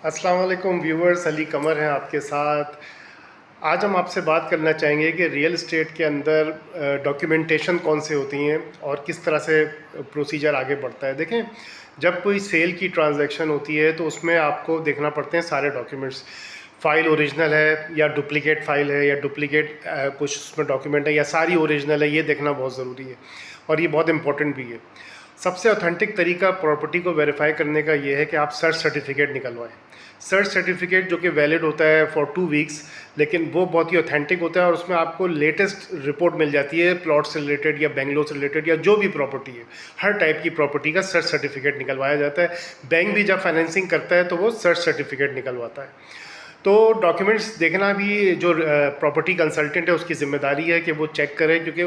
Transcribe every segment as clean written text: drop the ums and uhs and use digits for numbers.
अस्सलाम वालेकुम व्यूवर्स, अली कमर हैं आपके साथ। आज हम आपसे बात करना चाहेंगे कि रियल एस्टेट के अंदर डॉक्यूमेंटेशन कौन से होती हैं और किस तरह से प्रोसीजर आगे बढ़ता है। देखें, जब कोई सेल की ट्रांजैक्शन होती है तो उसमें आपको देखना पड़ते हैं सारे डॉक्यूमेंट्स। फ़ाइल ओरिजिनल है या डुप्लिकेट फ़ाइल है या डुप्लिकेट कुछ उसमें डॉक्यूमेंट है या सारी ओरिजिनल है, ये देखना बहुत ज़रूरी है और ये बहुत इंपॉर्टेंट भी है। सबसे ऑथेंटिक तरीका प्रॉपर्टी को वेरीफाई करने का ये है कि आप सर्च सर्टिफिकेट निकलवाएं। सर्च सर्टिफिकेट जो कि वैलिड होता है फॉर 2 वीक्स, लेकिन वो बहुत ही ऑथेंटिक होता है और उसमें आपको लेटेस्ट रिपोर्ट मिल जाती है प्लॉट से रिलेटेड या बेंगलोर से रिलेटेड या जो भी प्रॉपर्टी है। हर टाइप की प्रॉपर्टी का सर्च सर्टिफिकेट निकलवाया जाता है। बैंक भी जब फाइनेंसिंग करता है तो वो सर्च सर्टिफिकेट निकलवाता है। तो डॉक्यूमेंट्स देखना भी जो प्रॉपर्टी कंसल्टेंट है उसकी ज़िम्मेदारी है कि वो चेक करे, क्योंकि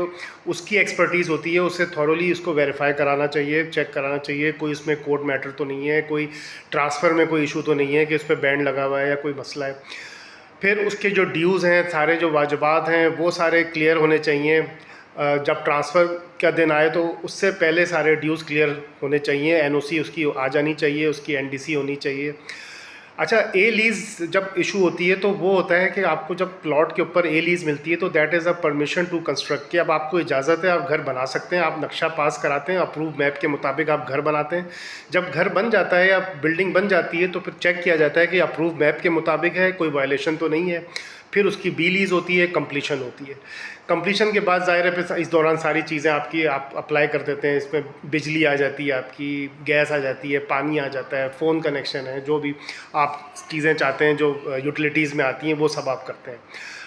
उसकी एक्सपर्टीज़ होती है। उसे थॉरोली उसको वेरीफाई कराना चाहिए, चेक कराना चाहिए कोई इसमें कोर्ट मैटर तो नहीं है, कोई ट्रांसफ़र में कोई इशू तो नहीं है कि उस पर बैंड लगा हुआ है या कोई मसला है। फिर उसके जो ड्यूज़ हैं, सारे जो वाजिबात हैं, वो सारे क्लियर होने चाहिए। जब ट्रांसफ़र का दिन आए तो उससे पहले सारे ड्यूज़ क्लियर होने चाहिए। एनओसी उसकी आ जानी चाहिए, उसकी एनडीसी होनी चाहिए। अच्छा, ए लीज़ जब इशू होती है तो वो होता है कि आपको जब प्लॉट के ऊपर ए लीज़ मिलती है तो that is a permission to construct, कि अब आपको इजाज़त है, आप घर बना सकते हैं। आप नक्शा पास कराते हैं, अप्रूव मैप के मुताबिक आप घर बनाते हैं। जब घर बन जाता है या बिल्डिंग बन जाती है तो फिर चेक किया जाता है कि अप्रूव मैप के मुताबिक है, कोई वायलेशन तो नहीं है। फिर उसकी बी लीज़ होती है, कंप्लीशन होती है। कंप्लीशन के बाद ज़ाहिर है फिर इस दौरान सारी चीज़ें आपकी आप अप्लाई कर देते हैं। इसमें बिजली आ जाती है, आपकी गैस आ जाती है, पानी आ जाता है, फ़ोन कनेक्शन है, जो भी आप चीज़ें चाहते हैं जो यूटिलिटीज़ में आती हैं वो सब आप करते हैं।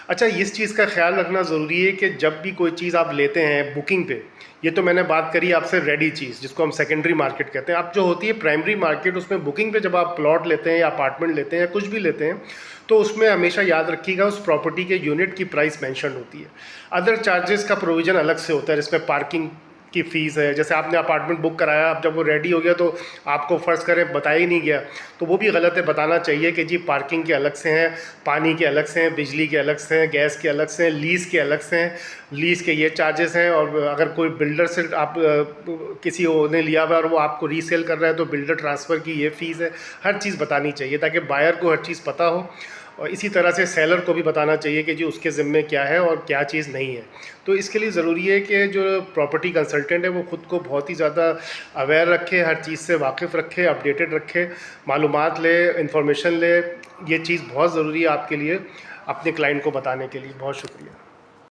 अच्छा, इस चीज़ का ख्याल रखना ज़रूरी है कि जब भी कोई चीज़ आप लेते हैं बुकिंग पे, ये तो मैंने बात करी आपसे रेडी चीज़ जिसको हम सेकेंडरी मार्केट कहते हैं। अब जो होती है प्राइमरी मार्केट, उसमें बुकिंग पे जब आप प्लॉट लेते हैं या अपार्टमेंट लेते हैं या कुछ भी लेते हैं तो उसमें हमेशा याद रखिएगा उस प्रॉपर्टी के यूनिट की प्राइस मेंशन होती है। अदर चार्जेस का प्रोविज़न अलग से होता है, जिसमें पार्किंग की फ़ीस है। जैसे आपने अपार्टमेंट बुक कराया, अब जब वो रेडी हो गया तो आपको फ़र्ज़ करें बताया ही नहीं गया, तो वो भी गलत है। बताना चाहिए कि जी पार्किंग के अलग से हैं, पानी के अलग से हैं, बिजली के अलग से हैं, गैस के अलग से हैं, लीज़ के अलग से हैं, लीज़ के ये चार्जेस हैं। और अगर कोई बिल्डर से आप किसी ने लिया हुआ और वो आपको रीसेल कर रहा है तो बिल्डर ट्रांसफ़र की ये फ़ीस है। हर चीज़ बतानी चाहिए ताकि बायर को हर चीज़ पता हो, और इसी तरह से सेलर को भी बताना चाहिए कि जी उसके ज़िम्मे क्या है और क्या चीज़ नहीं है। तो इसके लिए ज़रूरी है कि जो प्रॉपर्टी कंसल्टेंट है वो ख़ुद को बहुत ही ज़्यादा अवेयर रखे, हर चीज़ से वाकिफ़ रखे, अपडेटेड रखे, मालूमात ले, इंफॉर्मेशन ले। ये चीज़ बहुत ज़रूरी है आपके लिए, अपने क्लाइंट को बताने के लिए। बहुत शुक्रिया।